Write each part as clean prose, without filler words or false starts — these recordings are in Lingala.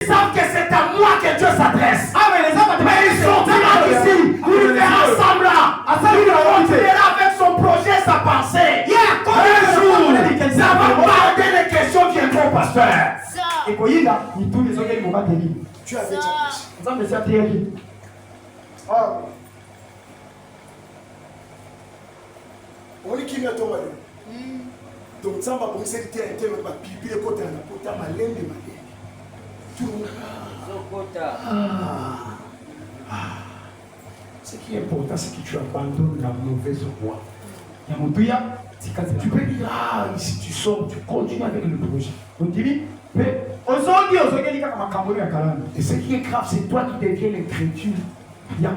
Ils savent que c'est à moi que Dieu s'adresse. Mais ils sont ici. Ils verront ensemble là. Il continuera avec son projet, sa pensée. Un jour, ça va parler des questions qui viendront, pasteur. Tu avais dit. On est qui m'a tombé. Donc ça va pour cette terre interne, ma pipi le côté na pota malende malende. Ce qui est important, c'est que tu abandonnes la mauvaise voie. Tu peux dire, ah, ici tu sors, tu continues avec le projet. On dit, mais et ce qui est grave, c'est toi qui deviens l'écriture. Il y a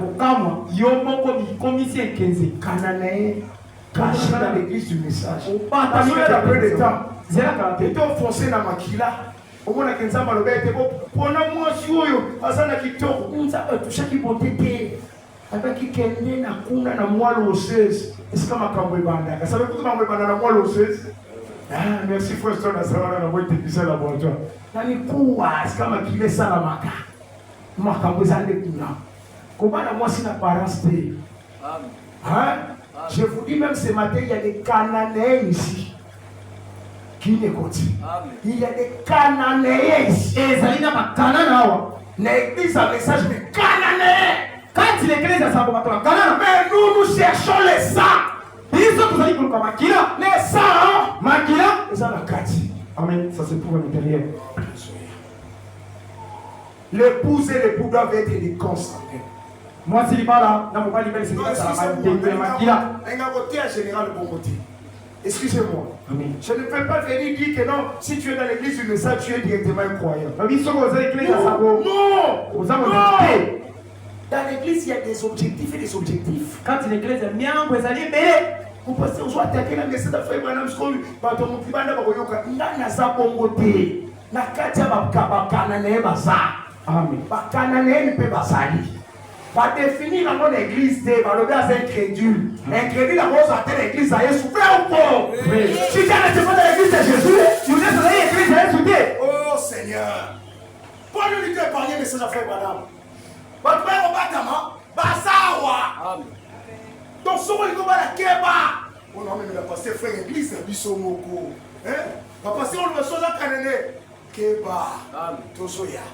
Cananéen caché dans l'église du message. Parce qu'il y a peu de temps. Tu es enfoncé dans ma kila. Au moins, tu as mal au pendant moi, je suis là. Tu sais qui vont t'aider. Avec qui quelqu'un n'a qu'une na moelle osseuse. Est-ce que ma cambo est bandée? Ça veut dire que ma cambo est bandée na moelle osseuse. Ah, merci frère, je te salue na moelle technicien laboratoire. Nani quoi? Est-ce que ma kila ça la maka? Ma cambo est allée kuna. Comment la moi si l'apparence t'est? Hein? Je vous dis même ce matin, il y a des Cananéens ici qui n'écoutent. Il y a des Cananéens ici. Et ça y a pas Cananéens. L'église a un message de Cananéens. Quand l'église a sa bombe, mais nous cherchons les saints. Ils sont tous allés pour le Makila. Les saints. Makila. Ils sont la Kati. Amen. Ça se trouve à l'intérieur. L'épouse et l'époux doivent être des consanguins. Moi, c'est là, dans mon pas libéré, c'est Makila. Un côté à général de bon côté. Excusez-moi. Je ne peux pas venir dire que non, si tu es dans l'église du message, tu es directement un croyant. Non! Dans l'église, il y a des objectifs et des objectifs. Quand l'église est bien, vous allez mêler. Vous pensez aux autres attaquer la message d'affaires, madame Skoul, par ton mouklibanda, baroyoka, n'a sa bongoté. N'a katia bakanané baza. Amen. Bakanané ne peut pas salir. Va définir dans mon église, va le gars incrédule. Incrédule, la rose à l'église, ça y est, soufflé ou pas? Si tu as pas dans l'église de Jésus, tu laisses l'église, ça y est, soufflé. Oh Seigneur. Pour nous lui épargner message d'affaires, madame. Votre père au bâtiment, Basawa. Donc, ce qu'on va la Keba. On a même la passer frère église, la Bissomoko. Hein? Va passer, on le reçoit dans Canané. Keba. Tosoya.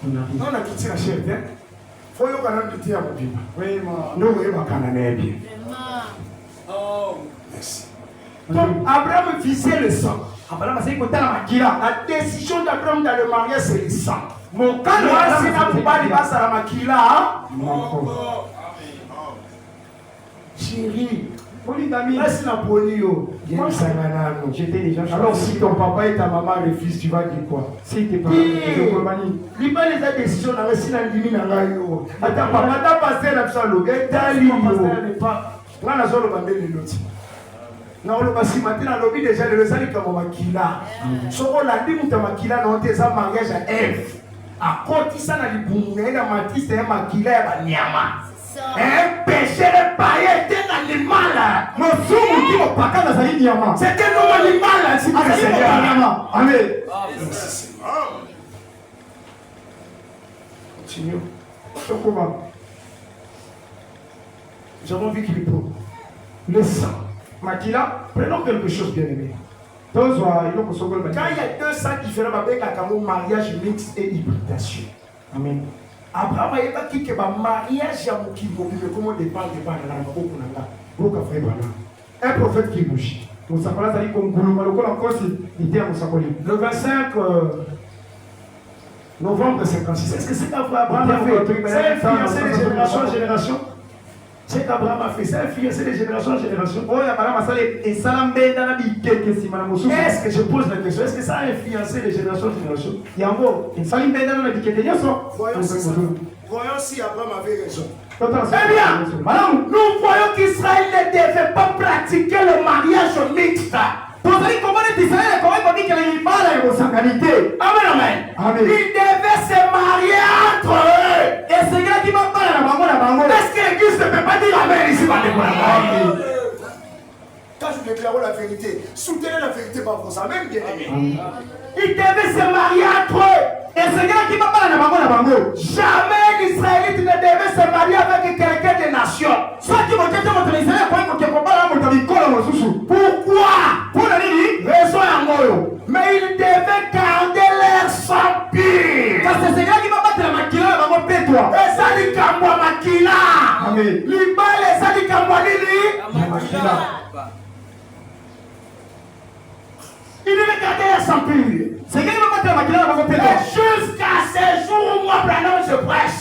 On a quitté la chère, hein? Faut y avoir un petit à mon pima. Oui, nous, on va Canané bien. Oh, merci. Donc, Abraham visait le sang. La décision d'Abraham dans le mariage, c'est le sang. Mon cas, c'est la poubelle, il va à la maquilla. Chérie, reste la polio. J'étais déjà. Alors, si ton papa et ta maman refusent, tu vas dire quoi? Si tes parents refusent, il va les décisions dans le signe de Minayo. Attends, papa, t'as passé la psalo. Prends la zone au bandé de l'autre. Non, le basi matin, dans le lobby déjà, le resali comme maquilla. Ce qu'on a dit, nous, maquilla, non, t'es un mariage à F. À côté, ça n'a pas de la matrice, c'est un maquilla à Nyama. Un péché de païen est un animal. Nous sommes qui vont pas dans un Nyama. C'est un animal, c'est un Seigneur. Amen. Continuons. Nous avons vu qu'il est pour le sang. Makila, prenons quelque chose bien aimé. Quand il y a deux sangs différents avec un mariage mixte et hybridation. Amen. Abraham a dit que le mariage a été comment dépend de la un prophète qui bouge. Le 25 novembre 56. Est-ce que c'est qu'Abraham a fait? C'est un fiancé de génération en génération. C'est qu'Abraham a fait, c'est un fiancé de génération en génération. Est-ce que je pose la question? Est-ce que ça a un fiancé de génération en génération? Voyons si Abraham avait raison. Eh bien, nous voyons qu'Israël ne devait pas pratiquer le mariage mixte. Amen, amen. Ils devaient se marier entre eux. Et c'est là qui m'a parlé à la est-ce que l'église ne peut pas dire amen ici? Quand je déclare la vérité, soutenez la vérité par vos amen, bien aimé. Ils devaient se marier entre eux. Et c'est là qui jamais un Israélite ne devait se marier avec quelqu'un des nations. Pourquoi? Raison à moi. Mais ils devaient garder leur sang pur. Et ça dit qu'à moi, Makila. Libale, ça dit qu'à moi, Lili. Il devait garder leur sang pur. Jusqu'à ce jour où moi, Branham, je prêche.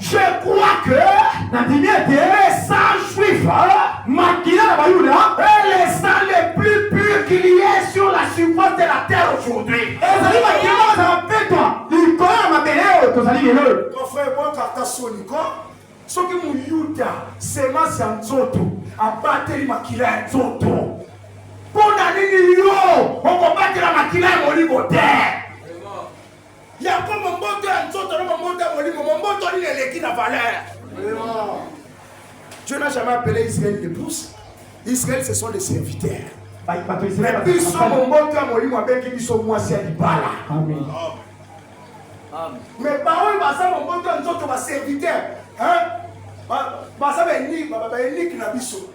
Je crois que les sangs juifs est les sangs les plus purs qu'il y ait sur la surface de la terre aujourd'hui. Mon frère, moi, quand ce qui m'a yuda, c'est ma sanzoto, à battre les makila et zoto. Pour n'aller on va battre la makila et mon niveau terre. Il y a comme un moto, un zoto, un moto, mon moto, il est qui n'a valeur. Dieu n'a jamais appelé Israël des pousses. Israël, ce sont des serviteurs. Mais puis, son mon moto, mon livre, avec qui sont moi, c'est Alibala. Amen. Mais par où il va ça, mon moto, un autre serviteur. Hein? Ça va être unique, na biso.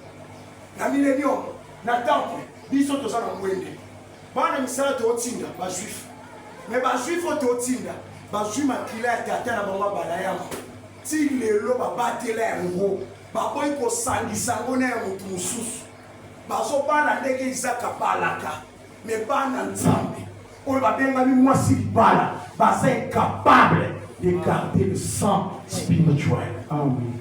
Na millénium, na temple, biso to ça na mwende. Bana misala to otinda, ba juif. Mais ba juif to otinda, ba juif makila tata na bango balaya. Ti lelo ba batela ngo, ba boy ko sangisa ngona ya mutu mususu. Ba so bana ndenge izaka balaka. Mais bana nzambe. On va bien moi si bala, bah c'est incapable de garder le sang spirituel. Amen.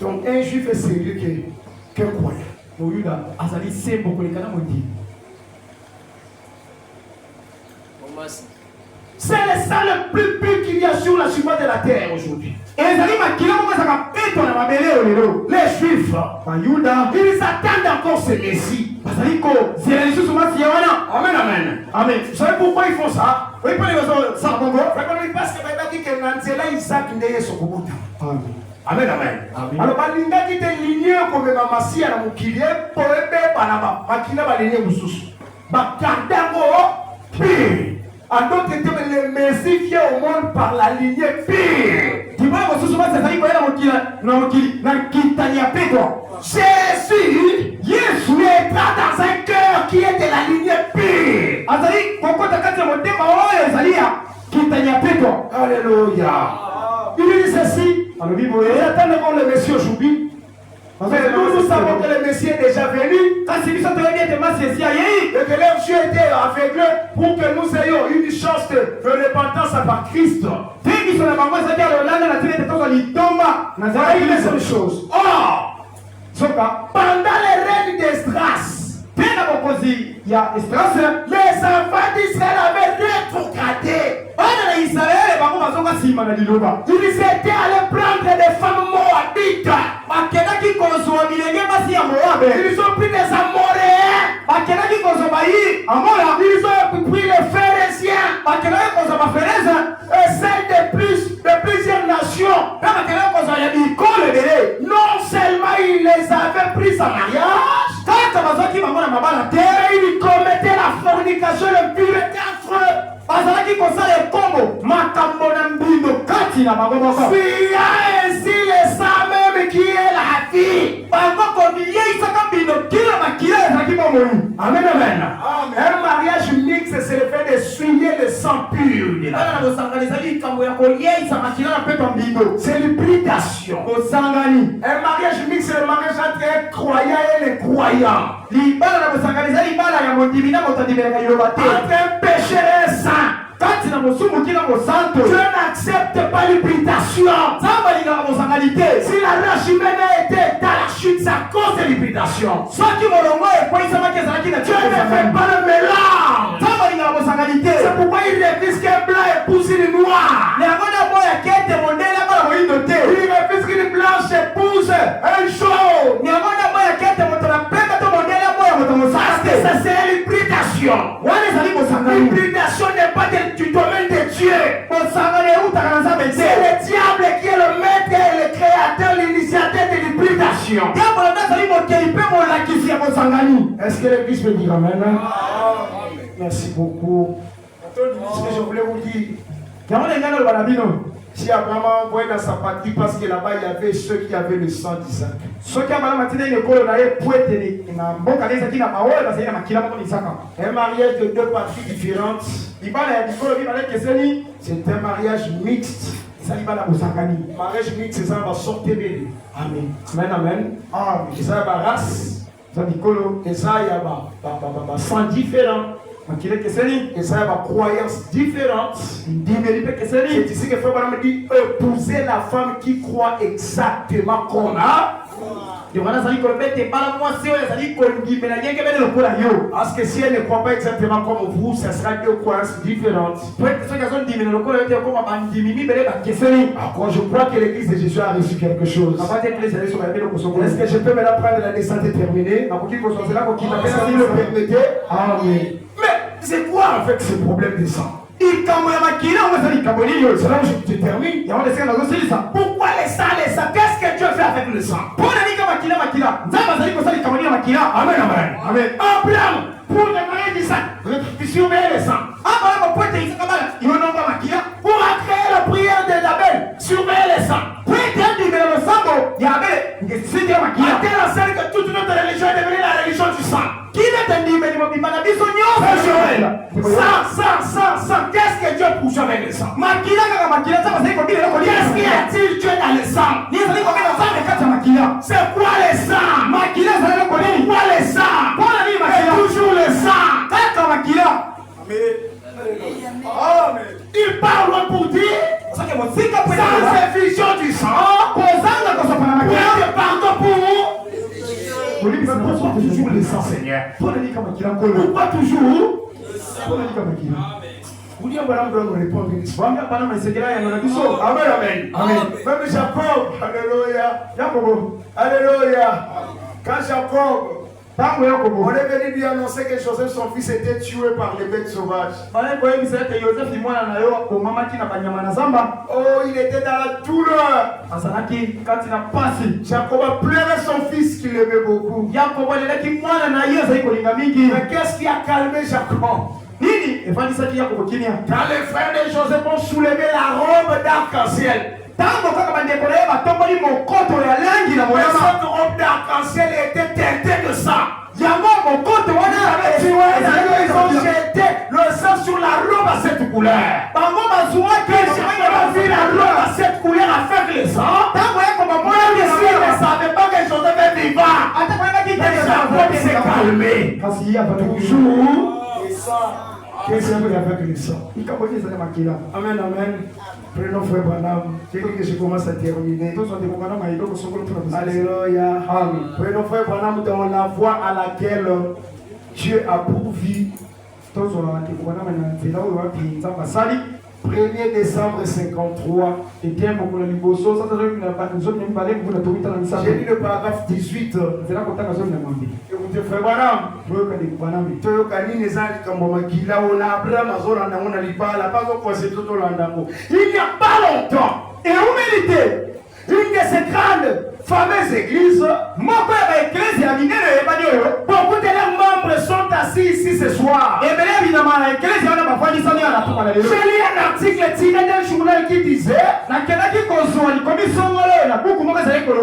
Donc un juif est sérieux qu'un croyant. C'est le sang le plus pur qu'il y a sur la surface de la terre aujourd'hui. Les juifs, ils attendent encore ce Messie. Amen, amen. Amen. Vous savez pourquoi ils font ça? Oui, parce que Isaac n'est son Amen, amen. Alors, balinga qui était ligné comme ma massia na mukilié pour ebe banaba makina baligné mususu. Bakandango pire. En d'autres termes, le Messie vient au monde par la lignée pire. Jésus naîtra dans un cœur qui est de la lignée pire. Alléluia. Il dit ceci. Et attendez qu'on le Messie aujourd'hui. Mais nous savons que le Messie est déjà venu. Et que leur Dieu était aveuglé pour que nous ayons une chance de repentance par Christ. Voilà une seule chose. Or, pendant les règnes d'Esdras, les enfants d'Israël avaient rétrogradé. Ils étaient allés prendre des femmes moabites. Ils ont pris des Amoréens. Ils ont pris les Phérésiens. Et celles de plusieurs nations. Non seulement ils les avaient pris en mariage, mais ils commettaient la fornication, le pureté entre eux. Fia ainsi les sangs même qui est la vie. Amen, amen. Un mariage mixte, c'est le fait de souiller le sang pur. C'est l'hybridation. Un mariage mixte, c'est le mariage entre un croyant et les croyants. Entre un pécheur et un saint. Dieu n'accepte pas l'hybridation. Si la race humaine a été dans la chute, c'est à cause de l'hybridation. Dieu ne fait pas le mélange. C'est pourquoi il refuse qu'un blanc épouse une noire. Il refuse qu'une blanche épouse un jaune. Parce que ça c'est l'hybridation. L'hybridation n'est pas du domaine de Dieu. C'est le diable qui est le maître et le créateur, l'initiateur de l'hybridation. Est-ce que l'église peut dire amen? Merci beaucoup. Ce que je voulais vous dire. Si Abraham a envoyé dans sa patrie parce que là-bas il y avait ceux qui avaient le sang d'Isaac. Un mariage de deux patries différentes. C'est un mariage mixte. Mariage mixte, c'est ça, va sortir bébé. Amen. Amen, amen. Et ça, va race. Et ça, il y a sang différent. Et ça, il y a croyances différentes. C'est ici que Frère Branham dit épouser la femme qui croit exactement comme parce que si elle ne croit pas exactement comme vous, ça sera deux croyances différentes. Encore, je crois que l'église de Jésus a reçu quelque chose. Est-ce que je peux maintenant prendre la descente et terminer? Si vous le permettez. Amen. Mais c'est quoi en fait ce problème de sang? C'est là où je termine. Pourquoi les sang? Qu'est-ce que Dieu fait avec le sang? Amen, amen. Amen. Abraham, pour le mariage d'Isaac, tu surveilles le sang. Pour créer la prière d'Abel, surveiller le sang. Que toute notre religion est devenue la religion du sang. Sang, qu'est-ce que Dieu pousse avec le sang? Qu'est-ce qu'il y a-t-il Dieu dans le sang? C'est quoi le sang? Pourquoi le sang? Et toujours le sang. Amen. Il parle pour dire sans effusion du sang. Pardon pour vous. Pourquoi toujours le sang, Seigneur? Pourquoi toujours? Vous dites, voilà, on va répondre. Amen, amen. Même Jacob, alléluia. Alléluia. Quand Jacob, on est venu lui annoncer que Joseph, son fils, était tué par les bêtes sauvages. Oh, il était dans la douleur. Jacob a pleuré son fils qu'il aimait beaucoup. Mais qu'est-ce qui a calmé Jacob? Quand les frères de Joseph ont soulevé la robe d'arc-en-ciel, cette robe d'arc-en-ciel était teintée de sang. Ils ont jeté le sang sur la robe à cette couleur. Ils vu la robe à cette couleur avec le sang. Même s'ils ne savaient pas que Joseph est vivant, sa robe s'est calmée. Toujours. Qu'est-ce qu'il y a avec le sang? Amen, amen. Prenons Frère Branham. J'ai dit que je commence à terminer. Alléluia. Prenons Frère Branham dans la voie à laquelle Dieu a pourvu. 1er décembre 53. J'ai lu le paragraphe 18. Écoutez, Frère Branham, il n'y a pas longtemps, et en vérité, une de ces grandes fameuses églises, beaucoup de leurs membres sont assis ici ce soir. J'ai lu un article tiré d'un journal qui disait le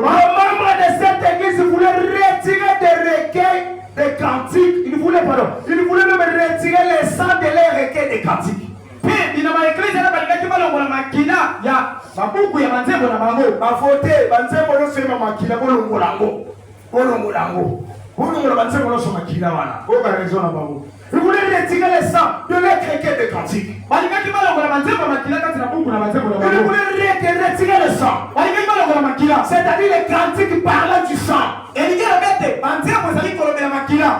membre de cette église voulait retirer des recueils de cantiques. Il voulait même retirer les sangs de leurs recueils de cantiques. Il voulait retirer les sangs de leurs recueils de cantiques. Il voulait retirer le sang, c'est-à-dire les cantiques parlant du sang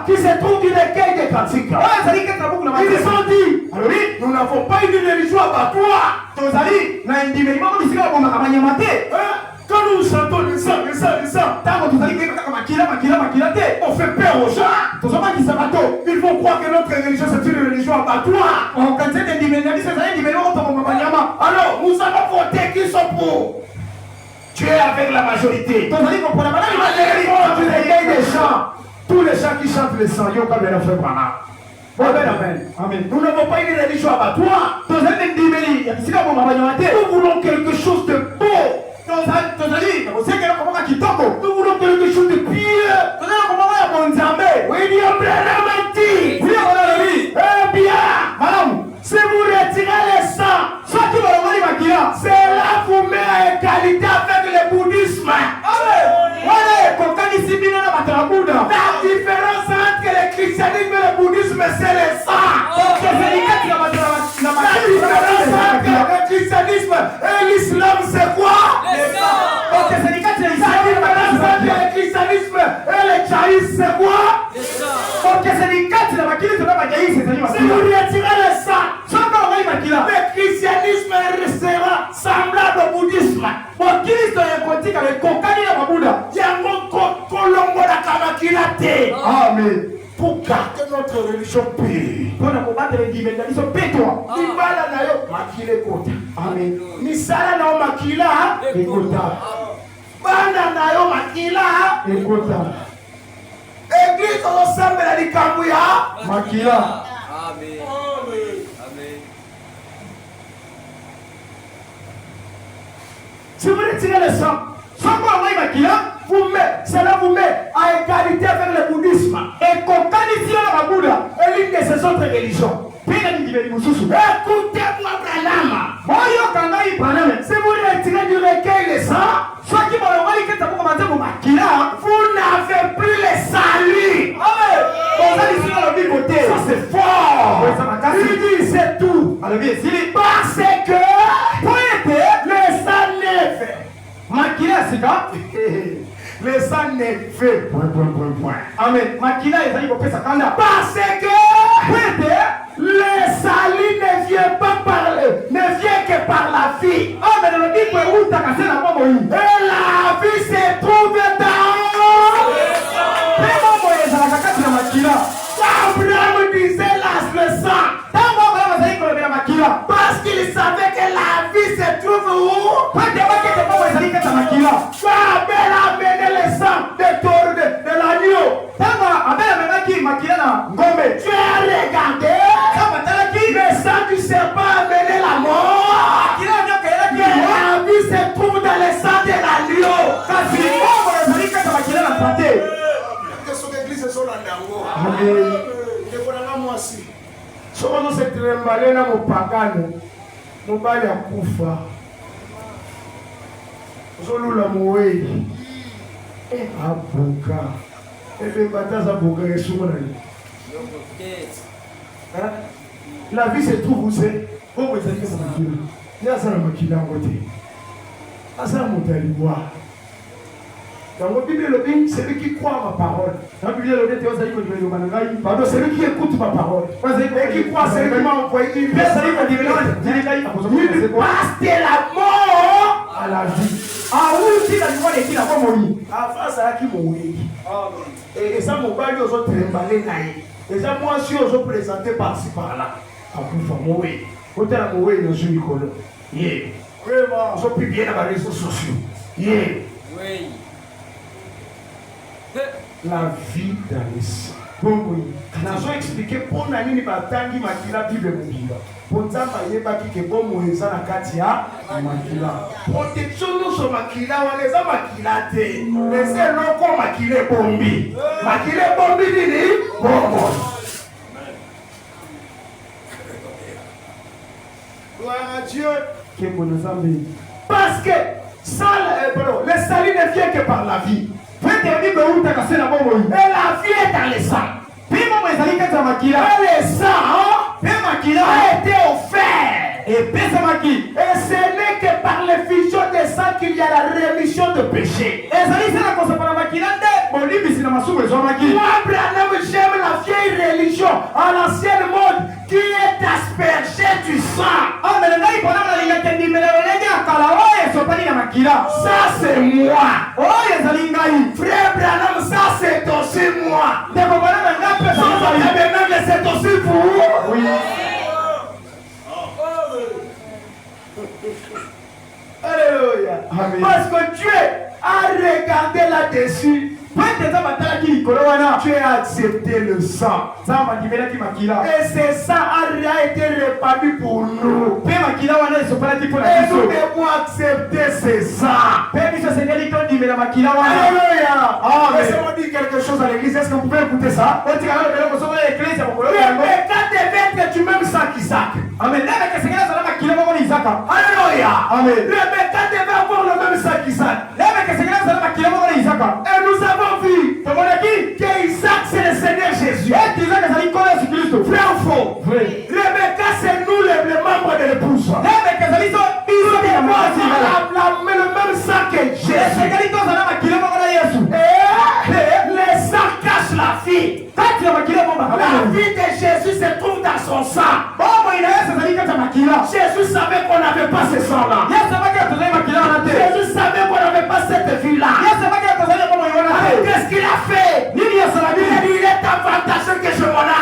qui se trouve dans les recueils de cantiques. Ils ont dit, nous n'avons pas une religion abattoir. Quand nous chantons le sang, on fait peur aux gens. Ils vont croire que notre religion c'est une religion abattoir. Alors, nous allons voter qui sont pour. Tu es avec la majorité. Tous les gens qui chantent le sang, ils ont quand même fait Branham. Amen, amen. Amen. Nous n'avons pas une religion abattoir. Nous voulons quelque chose de beau. Nous voulons quelque chose de pieux. William Branham a dit, eh bien, madame, si vous retirez les sangs, cela vous met à égalité avec le bouddhisme. La différence entre le christianisme et le bouddhisme, c'est le sang. La différence entre le christianisme et l'islam, c'est quoi? Le sang. La différence entre le christianisme et le jaïsme, c'est quoi? Le sang. Si vous retirez le sang, le christianisme restera semblable au bouddhisme. Amen. Pour garder notre religion pure. Amen. Misala na makila ekota. Bana na yo makila ekota. Église ensemble la likambuya makila. Amen. Amen. Si vous retirez le sang, cela vous met à égalité avec le bouddhisme. Et l'une de ces autres religions. Écoutez-moi, Branham. Si vous retirez du recueil le sang, vous n'avez plus le salut. Ça c'est fort. Il dit c'est tout. Parce que le sang neuf. Le sang neuf. Amen. Parce que le salut ne vient que par la vie. Et la vie se trouve dans Abraham disait le sang. Parce qu'il savait que la vie se trouve où? Abel a amené le sang de l'agneau. Tu as regardé le sang du serpent a amené la mort. Mais la vie se trouve dans le sang de l'agneau. Sokono se trembale na mopagano mobali akufa zolula moweyi abuka ebe bataza buka esumana la vie se trouve où c'est où vous êtes makila ni asana makila ngote asana motaliwa. Dans la Bible, celui qui croit ma parole. Dans la Bible, celui qui écoute ma parole. Et qui croit, celui qui m'a envoyé. Il passe de la mort à la vie. Avant ça, qui mourit. Et ça, mon père, ils ont tremballé. Et ça, moi aussi, ils ont présenté par-ci par-là. À vous faire mourir. Quand elle a mourir, ils ont joué Nicolas. Yeah. Vraiment, ils ont publié dans les réseaux sociaux. Yeah. Oui. La vie dans les sang. Nous avons expliqué pour nous que batangi makila Bible mobimba. Pour nous avons que bon moïsa na katia makila. Protection nous sur makila wale za makila te. Mais c'est non comme makila bombi. Makila bombi nini? Bombo. Gloire à Dieu. Parce que le salut ne vient que par la vie. Et la vie est dans le sang. Et le sang a été offert. Et ce n'est que par l'effusion de sang qu'il y a la rémission de péché. Moi, Branham, j'aime la vieille religion à l'ancienne mode qui est aspergée du sang. Ça c'est moi. Frère Branham, ça c'est aussi moi. C'est aussi vous. Oui. Alléluia. Parce que Dieu a regardé là-dessus Tu as accepté le sang. Et ce sang a été répandu pour nous. Et nous devons accepter ce sang. Alléluia. Laissez-moi dire quelque chose à l'église. Est-ce que vous pouvez écouter ça? Rebecca devait être du même sang qu'Isaac. Amen. Alléluia. Rebecca devait avoir le même sang qu'Isaac. Et nous avons vu que Isaac c'est le Seigneur Jésus. Vrai ou faux? Rebecca c'est nous les membres de l'épouse. Mais le même sang que Jésus. Et le sang cache la vie. La vie de Jésus se trouve dans son sang. Jésus savait qu'on n'avait pas ce sang-là. Jésus savait qu'on n'avait pas cette vie-là. Qu'est-ce qu'il a fait? Il est avantageux que je m'en aille.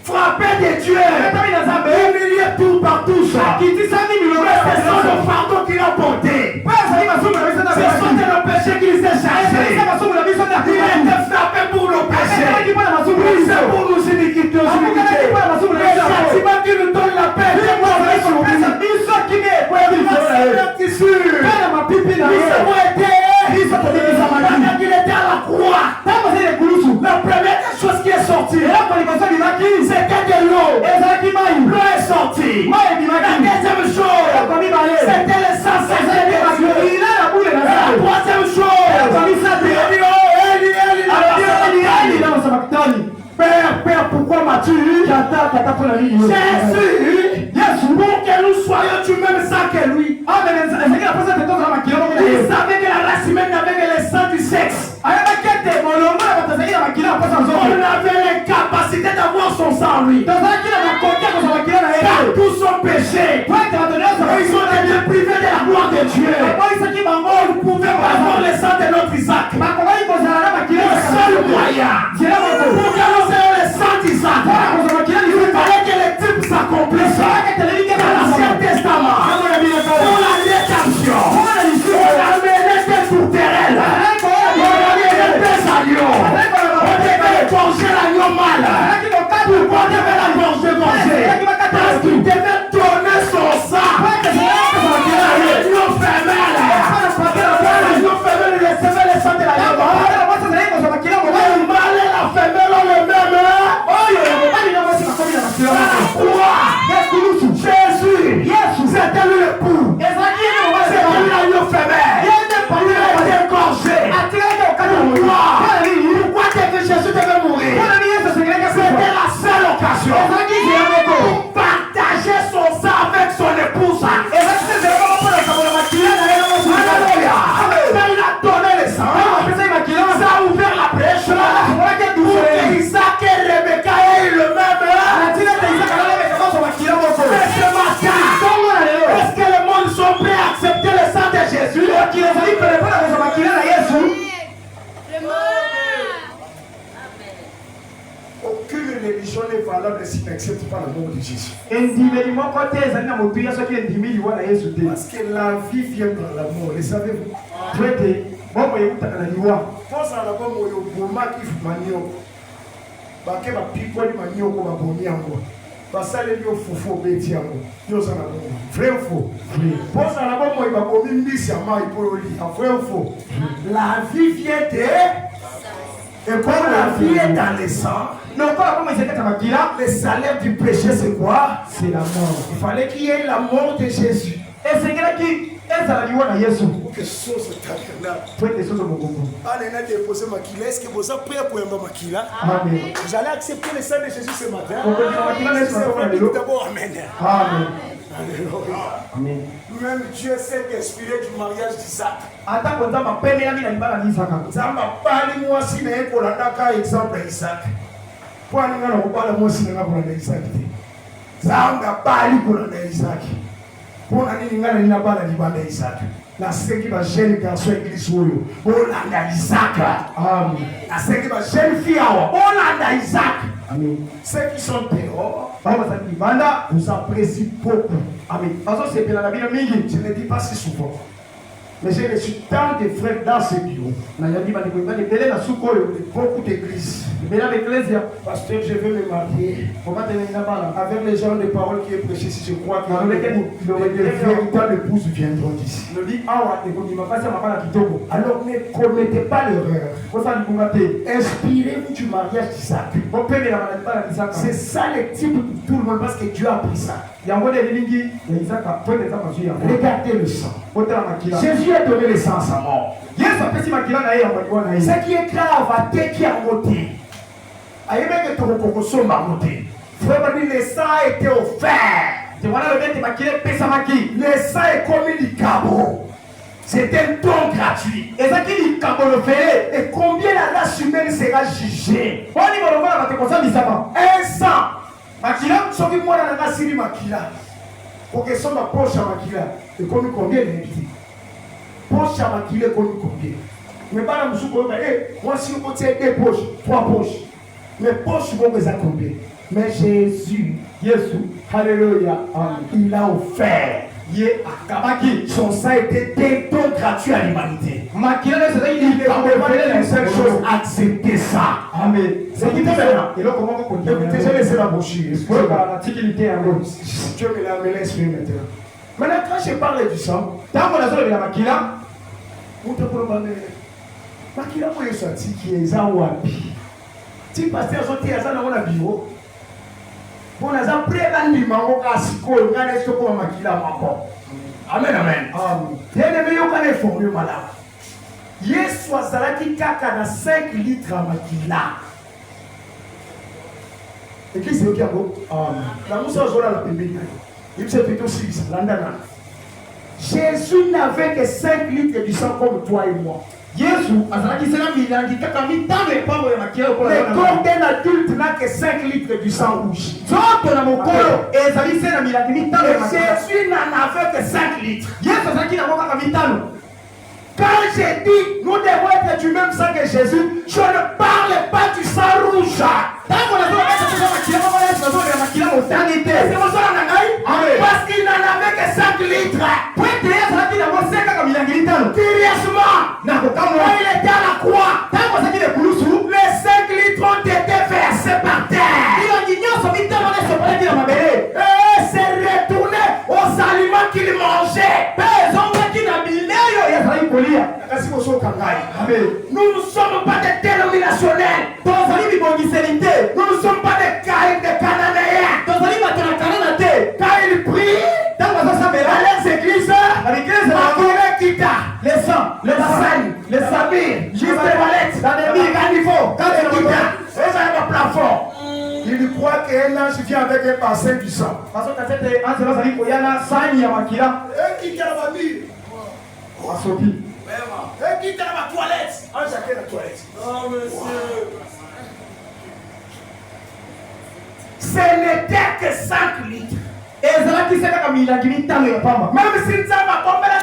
Frapper de Dieu. Humilier tout partout. Ce sont nos fardeaux qu'il a portés. Ce sont nos péchés qu'il s'est chargés. Il a été frappé pour nos péchés. Brisé pour nos iniquités. Le châtiment qui nous donne la paix. Nous avons été qu'il était à la croix. La première chose qui est sortie, c'était de l'eau. L'eau est sortie. La deuxième chose, c'était le sang sacré de Dieu. La troisième chose, Père, pourquoi m'as-tu eu? Jésus, pour que nous soyons du même sang que lui. Il savait que la race humaine n'avait que le sang du sexe. On avait les capacités d'avoir son sang, lui. Par tout son péché. Ils ont été privés de la gloire de Dieu. On ne pouvait pas avoir le sang de notre Isaac. Le seul moyen pour que nous ayons le sang d'Isaac, il fallait que les types s'accomplissent dans l'Ancien Testament. Pour la rédemption, pour la ménage tourterelle, pour la ménage des agneaux, on devait égorger l'agneau mâle. Pourquoi on devait l'égorger? Parce qu'il devait donner son sang à l'agneau femelle. L'agneau femelle recevait le sang de l'agneau mâle. Le mâle et la femelle ont le même. Jésus, c'était lui l'époux. C'était lui l'agneau femelle. Il a été égorgé. Pourquoi Jésus devait mourir? C'était la seule occasion pour partager son sang avec son épouse. Il a donné le sang. Ça a ouvert la brèche pour que Isaac et Rebecca aient le même. Mais ce matin, est-ce que le monde sont prêts à accepter le sang de Jésus? Aucune religion n'est valable s'il n'accepte pas l'amour de Jésus. Parce que la vie vient par l'amour, le savez-vous? Pense à la bombe où il y a un qui fait manio. Baké va piquer le manio comme un bon yango. Basale lui au fofo beti yango. Yo ça la bombe. Vrai ou faux? Pense à la bombe où il va bomber mbisi à maï pour le lit. Vrai ou faux? La vie vient de. Et comme la vie est dans le sang, le salaire du péché c'est quoi? C'est la mort. Il fallait qu'il y ait la mort de Jésus. Et c'est qui que sauce déposé Makila. Est-ce que vous avez prié pour un Makila? Amen. Vous allez accepter le sang de Jésus ce matin? D'abord, amen. Amen. Amen. Même Dieu s'est inspiré du mariage d'Isaac. Moi si exemple Isaac. Pour Isaac. Pour Isaac. La seule va jeune garçon église oyo olanda Isaac. Amen. La seule va jeune fille olanda Isaac. Amen. Ceux qui sont dehors, vous appréciez beaucoup. Amen. Je ne le dis pas si souvent. Mais j'ai reçu tant de frères dans ce bureau. Beaucoup d'églises. Pasteur, je veux me marier. Avec les gens de parole qui est prêché, si je crois que les véritables épouses viendront d'ici. Alors ne commettez pas l'erreur. Inspirez-vous du mariage d'Isaac. C'est ça le type de tout le monde parce que Dieu a pris ça. Regardez le sang. Jésus a donné le sang à sa mort. Ce qui est grave, à qui a monté. Le sang a été offert. Le sang est comme du cabot. C'est un don gratuit. Et combien la race humaine sera jugée? Un sang. Makila, soki mwana na ngasiri makila. Pour que ma poche à makila. Et comme combien d'invités? Poche à makila comme combien? Mais pas la moussou comme moi si on tient 2 poches, 3 poches. Mais poches vont les combien? Mais Jésus, alléluia, il a offert. Son sang était un don gratuit à l'humanité. Il ne pouvait pas une seule chose, accepter ça. Amen. C'est qui maintenant? Écoutez, j'ai laissé la brochure. Dieu me l'a amené l'esprit maintenant. Maintenant, quand je parle du sang, Makila, moi je senti qui est Zawapi. Si pasteur sorti à ça dans mon bureau, bon, on a pris un numéro à Siko, on a laissé pour Makila Mako. Amen, amen. Bien-aimé, on a formé malade. Yesu azalaki kaka na 5 litres à Makila. Église est au Kiambo. La moussa zola la pembeni. Il s'est plutôt 6. Jésus n'avait que 5 litres du sang comme toi et moi. Le corps d'un adulte n'a que 5 litres du sang rouge. Et Jésus n'en avait que 5 litres. Quand j'ai dit nous devons être du même sang que Jésus, je ne parle pas du sang rouge. Parce qu'il n'en avait que 5 litres. Curieusement, quand il était à la croix, les 5 litres ont été versés par terre. Et s'est retourné aux aliments qu'il mangeait. Nous ne sommes pas des dénominationnels. Nous ne sommes pas des Cananéens. Quand ils prient dans les églises, les sangs, les Saïs, les Samir, juste les valettes, les caniveaux, quand ils quittent, ils ont un plafond. Il croit qu'un ange vient avec un bassin du sang. Et qui tient la famille? Et qui tient la toilette? Un chacun la toilette. Oh monsieur. Ce n'était que 5 litres. Même si ça va tomber là,